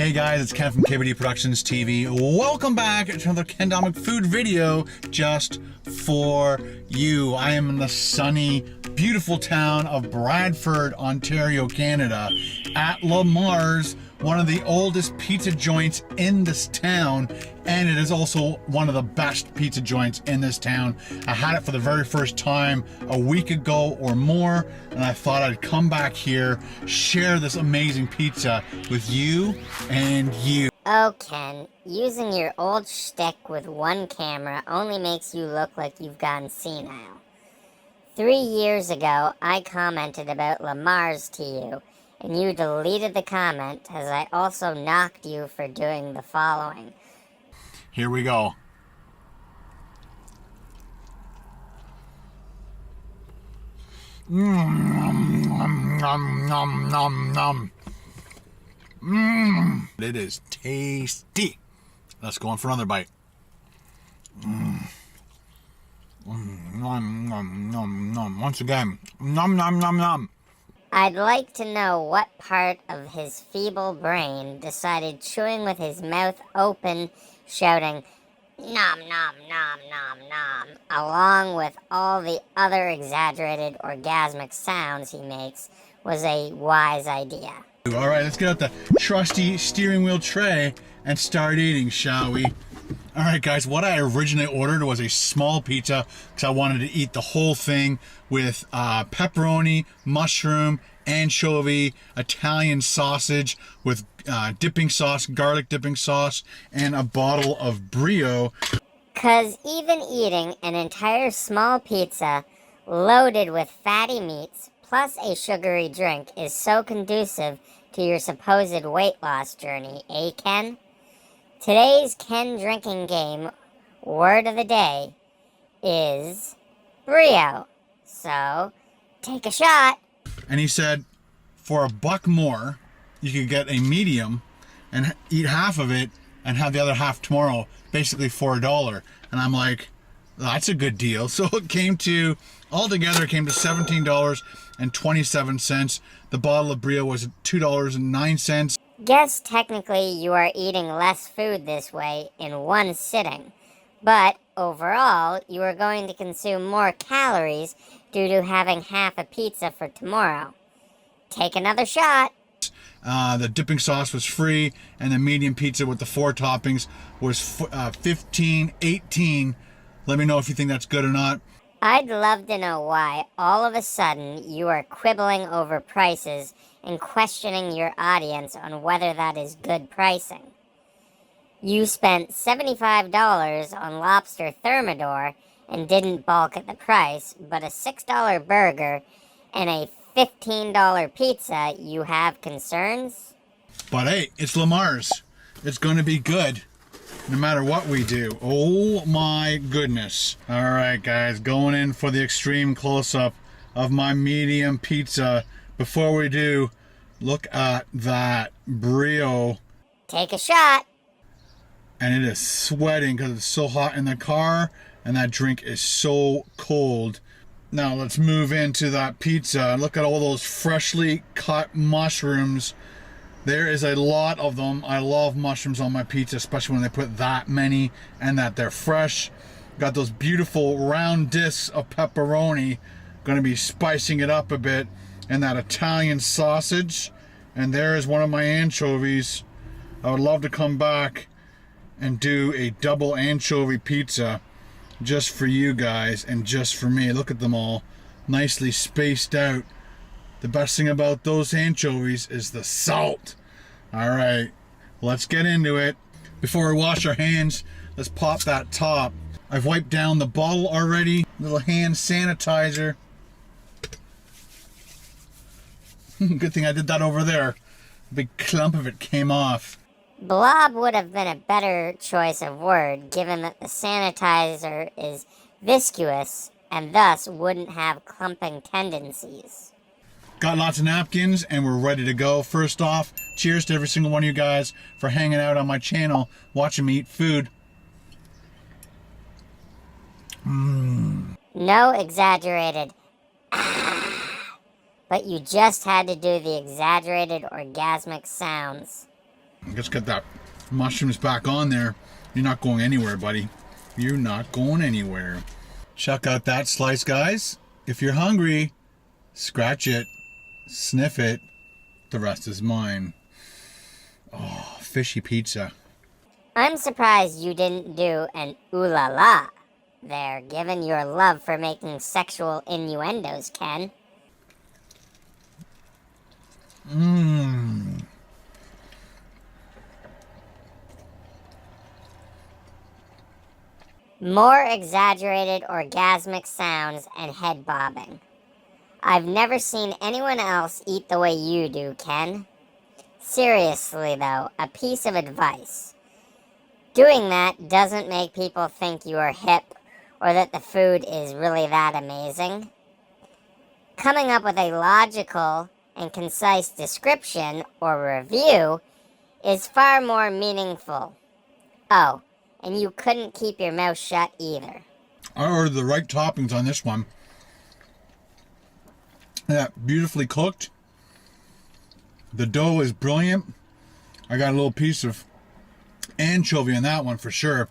Hey guys, it's Ken from KBDProductions TV. Welcome back to another Ken Domik food video just for you. I am in the sunny, beautiful town of Bradford, Ontario, Canada, at Lamar's, one of the oldest pizza joints in this town, and it is also one of the best pizza joints in this town. I had it for the very first time a week ago or more, and I thought I'd come back here, share this amazing pizza with you and you. Oh, Ken, using your old shtick with one camera only makes you look like you've gone senile. 3 years ago, I commented about Lamar's to you, and you deleted the comment as I also knocked you for doing the following. Here we go. It is tasty. Let's go on for another bite. Once again, nom nom nom nom. I'd like to know what part of his feeble brain decided chewing with his mouth open, shouting, nom nom nom nom nom, along with all the other exaggerated orgasmic sounds he makes, was a wise idea. Alright, let's get out the trusty steering wheel tray and start eating, shall we? Alright guys, what I originally ordered was a small pizza because I wanted to eat the whole thing with pepperoni, mushroom, anchovy, Italian sausage with dipping sauce, garlic dipping sauce, and a bottle of brio. Cause even eating an entire small pizza loaded with fatty meats plus a sugary drink is so conducive to your supposed weight loss journey, eh, Ken? Today's Ken drinking game word of the day is brio. So, take a shot. And he said, for $1 more, you could get a medium and eat half of it and have the other half tomorrow, basically for $1. And I'm like, that's a good deal. So it came to, altogether, it came to $17.27. The bottle of brio was $2.09. Guess technically you are eating less food this way in one sitting, but overall you are going to consume more calories due to having half a pizza for tomorrow. Take another shot. The dipping sauce was free, and the medium pizza with the 4 toppings was $15.18. Let me know if you think that's good or not. I'd love to know why all of a sudden you are quibbling over prices and questioning your audience on whether that is good pricing. You spent $75 on lobster thermidor and didn't balk at the price, but a $6 burger and a $15 pizza, you have concerns? But hey, it's Lamar's. It's going to be good no matter what we do. Oh my goodness. All right, guys, going in for the extreme close-up of my medium pizza. Before we do, look at that brio. Take a shot. And it is sweating because it's so hot in the car, and that drink is so cold. Now let's move into that pizza. Look at all those freshly cut mushrooms. There is a lot of them. I love mushrooms on my pizza, especially when they put that many and that they're fresh. Got those beautiful round discs of pepperoni. Gonna be spicing it up a bit. And that Italian sausage. And there is one of my anchovies. I would love to come back and do a double anchovy pizza just for you guys and just for me. Look at them all nicely spaced out. The best thing about those anchovies is the salt. All right, let's get into it. Before we wash our hands, let's pop that top. I've wiped down the bottle already. Little hand sanitizer. Good thing I did that over there. A big clump of it came off. Blob would have been a better choice of word, given that the sanitizer is viscous and thus wouldn't have clumping tendencies. Got lots of napkins and we're ready to go. First off, cheers to every single one of you guys for hanging out on my channel, watching me eat food. No exaggerated but you just had to do the exaggerated orgasmic sounds. Let's get that mushrooms back on there. You're not going anywhere, buddy. You're not going anywhere. Check out that slice, guys. If you're hungry, scratch it, sniff it. The rest is mine. Oh, fishy pizza. I'm surprised you didn't do an ooh la la there, given your love for making sexual innuendos, Ken. Mmm. More exaggerated orgasmic sounds and head bobbing. I've never seen anyone else eat the way you do, Ken. Seriously though, a piece of advice. Doing that doesn't make people think you are hip or that the food is really that amazing. Coming up with a logical and concise description or review is far more meaningful. Oh, and you couldn't keep your mouth shut either. I ordered the right toppings on this one. Yeah, beautifully cooked. The dough is brilliant. I got a little piece of anchovy in that one for sure.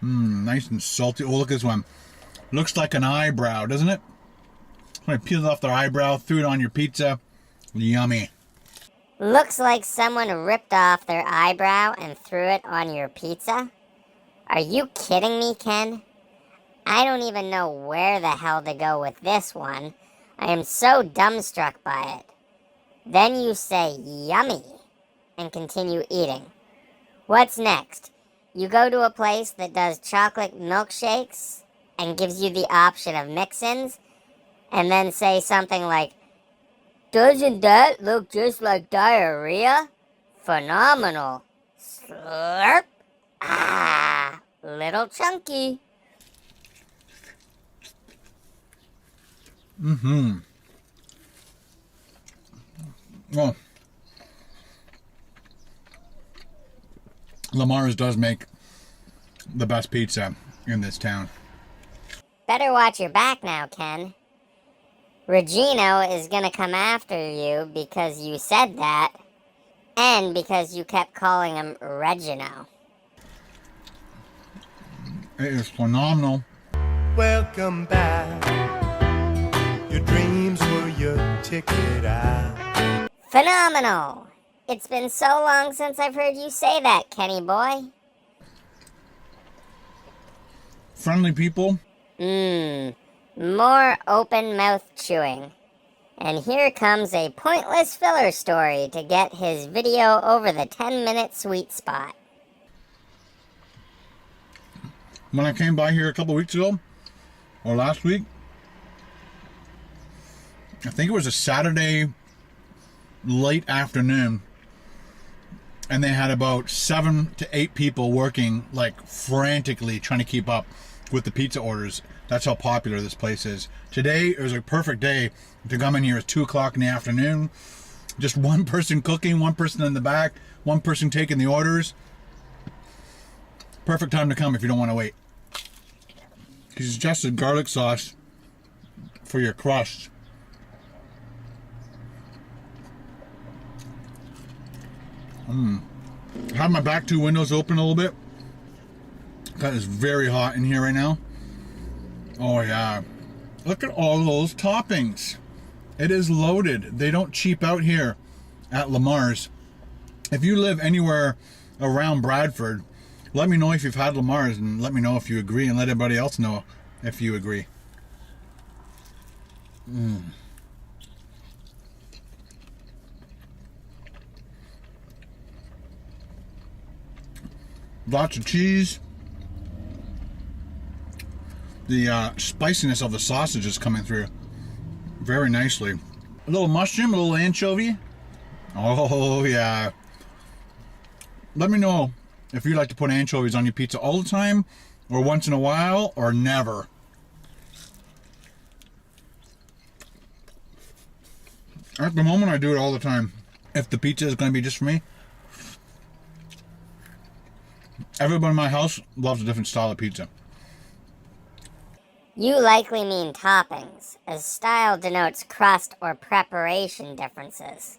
Nice and salty. Oh, look at this one. Looks like an eyebrow, doesn't it? When I peeled off their eyebrow, threw it on your pizza. Yummy. Looks like someone ripped off their eyebrow and threw it on your pizza? Are you kidding me, Ken? I don't even know where the hell to go with this one. I am so dumbstruck by it. Then you say yummy and continue eating. What's next? You go to a place that does chocolate milkshakes and gives you the option of mix-ins and then say something like, "Doesn't that look just like diarrhea? Phenomenal. Slurp. Ah, little chunky." Well, Lamar's does make the best pizza in this town. Better watch your back now, Ken. Regino is gonna come after you because you said that, and because you kept calling him Regino. It is phenomenal. Welcome back. Your dreams were your ticket out. Phenomenal! It's been so long since I've heard you say that, Kenny boy. Friendly people. More open mouth chewing. And here comes a pointless filler story to get his video over the 10-minute sweet spot. When I came by here a couple weeks ago, or last week, I think it was a Saturday late afternoon, and they had about 7 to 8 people working like frantically trying to keep up with the pizza orders. That's how popular this place is. Today it was a perfect day to come in here at 2 o'clock in the afternoon. Just one person cooking, one person in the back, one person taking the orders. Perfect time to come if you don't want to wait. Because it's just a garlic sauce for your crust. I have my back 2 windows open a little bit. That is very hot in here right now. Oh yeah. Look at all those toppings. It is loaded. They don't cheap out here at Lamar's. If you live anywhere around Bradford, let me know if you've had Lamar's and let me know if you agree, and let everybody else know if you agree. Lots of cheese. The spiciness of the sausage is coming through very nicely. A little mushroom, a little anchovy. Oh yeah. Let me know if you like to put anchovies on your pizza all the time, or once in a while, or never. At the moment, I do it all the time. If the pizza is going to be just for me. Everyone in my house loves a different style of pizza. You likely mean toppings, as style denotes crust or preparation differences.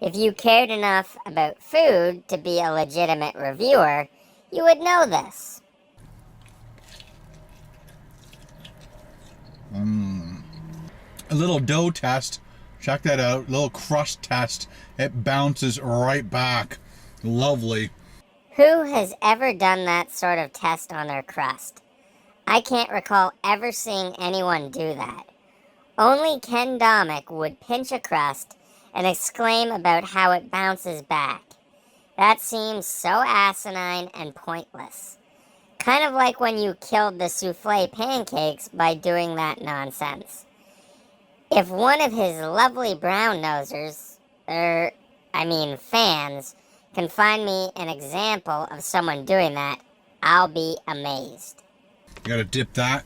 If you cared enough about food to be a legitimate reviewer, you would know this. A little dough test. Check that out. Little crust test. It bounces right back. Lovely. Who has ever done that sort of test on their crust? I can't recall ever seeing anyone do that. Only Ken Domik would pinch a crust and exclaim about how it bounces back. That seems so asinine and pointless. Kind of like when you killed the souffle pancakes by doing that nonsense. If one of his lovely brown nosers, fans, can find me an example of someone doing that, I'll be amazed. You gotta dip that.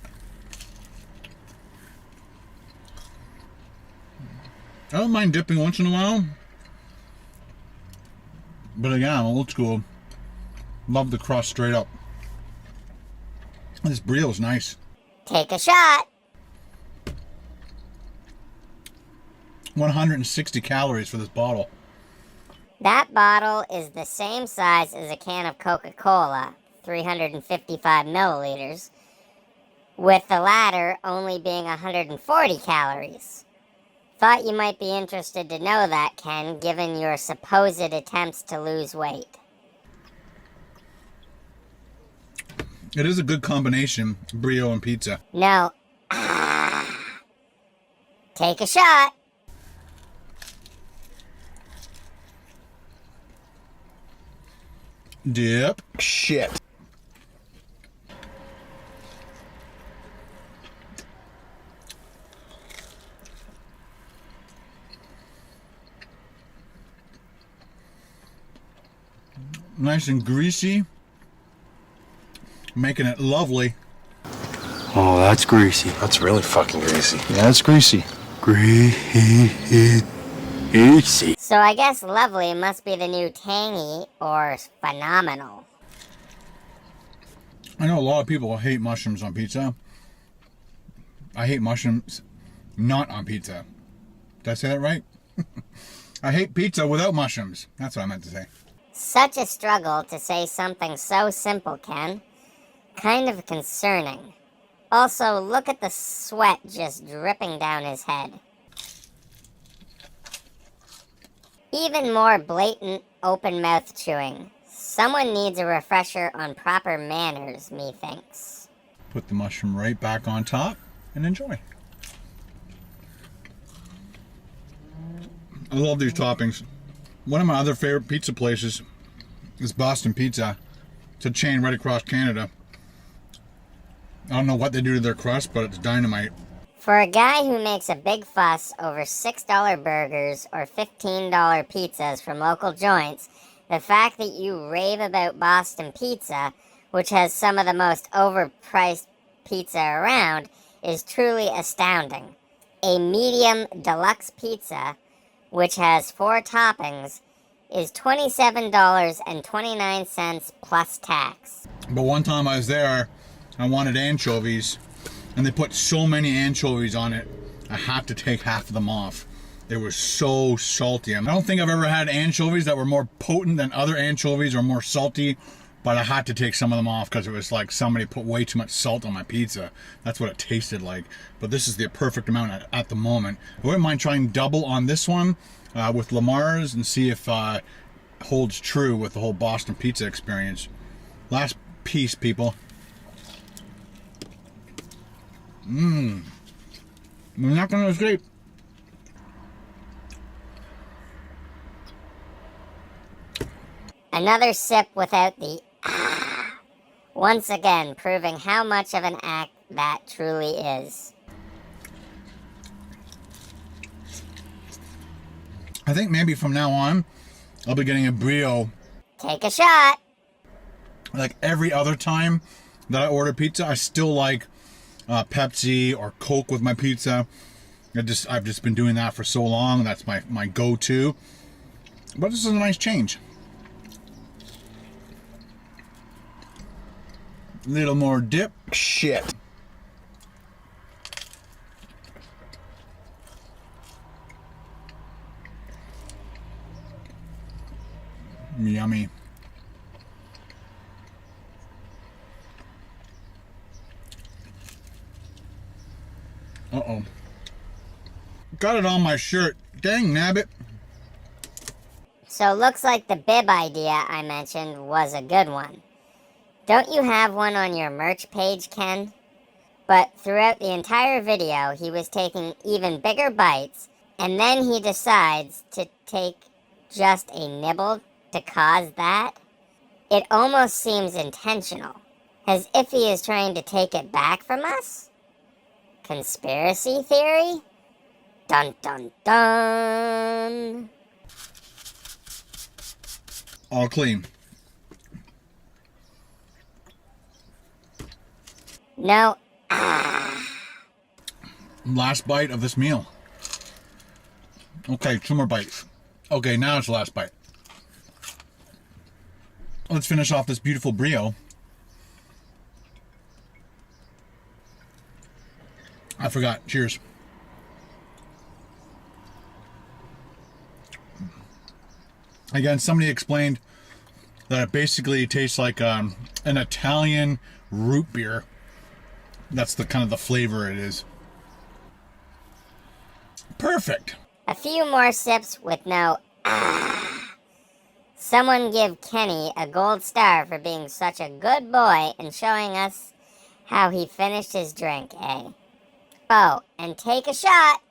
I don't mind dipping once in a while. But again, I'm old school. Love the crust straight up. This burrito's nice. Take a shot. 160 calories for this bottle. That bottle is the same size as a can of Coca-Cola, 355 milliliters, with the latter only being 140 calories. Thought you might be interested to know that, Ken, given your supposed attempts to lose weight. It is a good combination, burrito and pizza. No. Take a shot. Dip. Shit. Nice and greasy. Making it lovely. Oh, that's greasy. That's really fucking greasy. Yeah, that's greasy. Greasy. So I guess lovely must be the new tangy or phenomenal. I know a lot of people hate mushrooms on pizza. I hate mushrooms not on pizza. Did I say that right? I hate pizza without mushrooms. That's what I meant to say. Such a struggle to say something so simple, Ken. Kind of concerning. Also, look at the sweat just dripping down his head. Even more blatant, open-mouth chewing. Someone needs a refresher on proper manners, methinks. Put the mushroom right back on top and enjoy. I love these toppings. One of my other favorite pizza places is Boston Pizza. It's a chain right across Canada. I don't know what they do to their crust, but it's dynamite. For a guy who makes a big fuss over $6 burgers or $15 pizzas from local joints, the fact that you rave about Boston Pizza, which has some of the most overpriced pizza around, is truly astounding. A medium deluxe pizza, which has 4 toppings, is $27.29 plus tax. But one time I was there, I wanted anchovies, and they put so many anchovies on it, I had to take half of them off. They were so salty. I don't think I've ever had anchovies that were more potent than other anchovies or more salty, but I had to take some of them off because it was like somebody put way too much salt on my pizza. That's what it tasted like. But this is the perfect amount at the moment. I wouldn't mind trying double on this one with Lamar's and see if it holds true with the whole Boston Pizza experience. Last piece, people. We're not going to escape. Another sip without the once again proving how much of an act that truly is. I think maybe from now on, I'll be getting a burrito. Take a shot. Like every other time that I order pizza, I still like Pepsi or Coke with my pizza. I've just been doing that for so long. That's my go-to. But this is a nice change. Little more dip. Shit. Got it on my shirt. Dang, nabbit. So looks like the bib idea I mentioned was a good one. Don't you have one on your merch page, Ken? But throughout the entire video, he was taking even bigger bites, and then he decides to take just a nibble to cause that. It almost seems intentional, as if he is trying to take it back from us? Conspiracy theory? Dun dun dun! All clean. No. Last bite of this meal. Okay, 2 more bites. Okay, now it's the last bite. Let's finish off this beautiful brio. I forgot. Cheers. Again, somebody explained that it basically tastes like an Italian root beer. That's the kind of the flavor it is. Perfect. A few more sips with no Someone give Kenny a gold star for being such a good boy and showing us how he finished his drink, eh? Oh, and take a shot.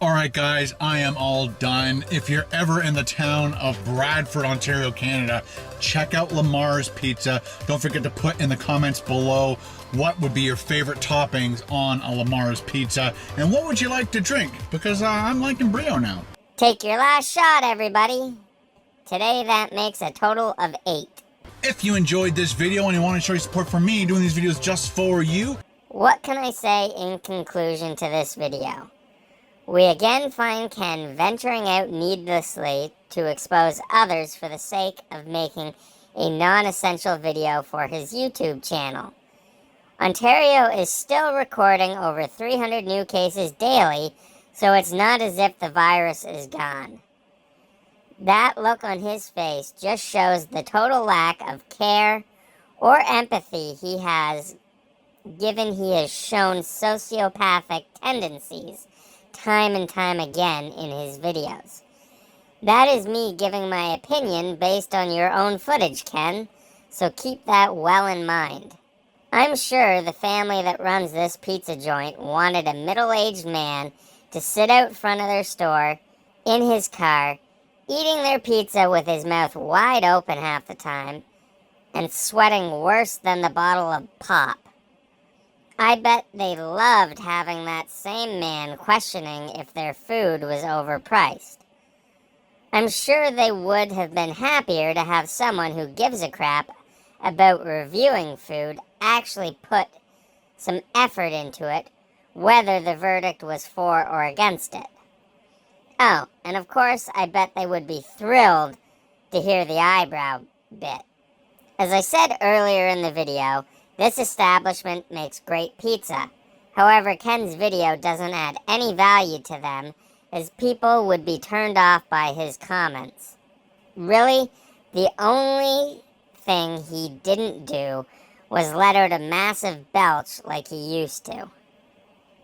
Alright guys, I am all done. If you're ever in the town of Bradford, Ontario, Canada, check out Lamar's Pizza. Don't forget to put in the comments below what would be your favorite toppings on a Lamar's Pizza, and what would you like to drink, because I'm liking brio now. Take your last shot, everybody. Today that makes a total of 8. If you enjoyed this video and you want to show your support for me doing these videos just for you, what can I say in conclusion to this video? We again find Ken venturing out needlessly to expose others for the sake of making a non-essential video for his YouTube channel. Ontario is still recording over 300 new cases daily, so it's not as if the virus is gone. That look on his face just shows the total lack of care or empathy he has, given he has shown sociopathic tendencies time and time again in his videos. That is me giving my opinion based on your own footage, Ken, so keep that well in mind. I'm sure the family that runs this pizza joint wanted a middle-aged man to sit out front of their store, in his car, eating their pizza with his mouth wide open half the time, and sweating worse than the bottle of pop. I bet they loved having that same man questioning if their food was overpriced. I'm sure they would have been happier to have someone who gives a crap about reviewing food actually put some effort into it, whether the verdict was for or against it. Oh, and of course, I bet they would be thrilled to hear the eyebrow bit. As I said earlier in the video, this establishment makes great pizza. However, Ken's video doesn't add any value to them, as people would be turned off by his comments. Really, the only thing he didn't do was let out a massive belch like he used to.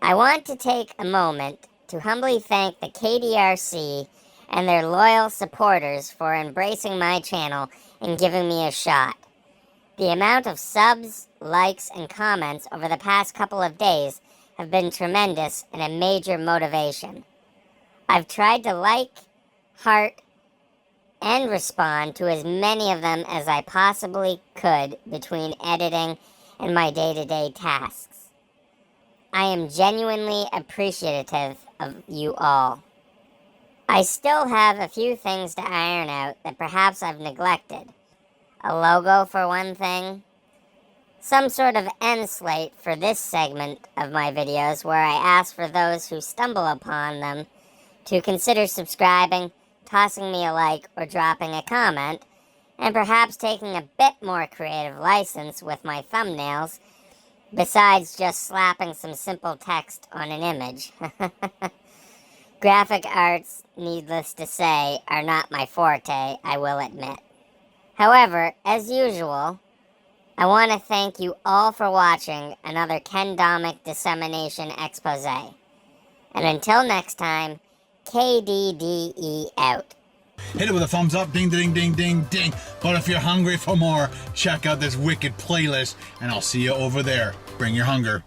I want to take a moment to humbly thank the KDRC and their loyal supporters for embracing my channel and giving me a shot. The amount of subs, likes, and comments over the past couple of days have been tremendous and a major motivation. I've tried to like, heart, and respond to as many of them as I possibly could between editing and my day-to-day tasks. I am genuinely appreciative of you all. I still have a few things to iron out that perhaps I've neglected. A logo for one thing. Some sort of end slate for this segment of my videos where I ask for those who stumble upon them to consider subscribing, tossing me a like, or dropping a comment, and perhaps taking a bit more creative license with my thumbnails, besides just slapping some simple text on an image. Graphic arts, needless to say, are not my forte, I will admit. However, as usual, I want to thank you all for watching another Ken Domik dissemination expose. And until next time, KDDE out. Hit it with a thumbs up, ding, ding, ding, ding, ding. But if you're hungry for more, check out this wicked playlist, and I'll see you over there. Bring your hunger.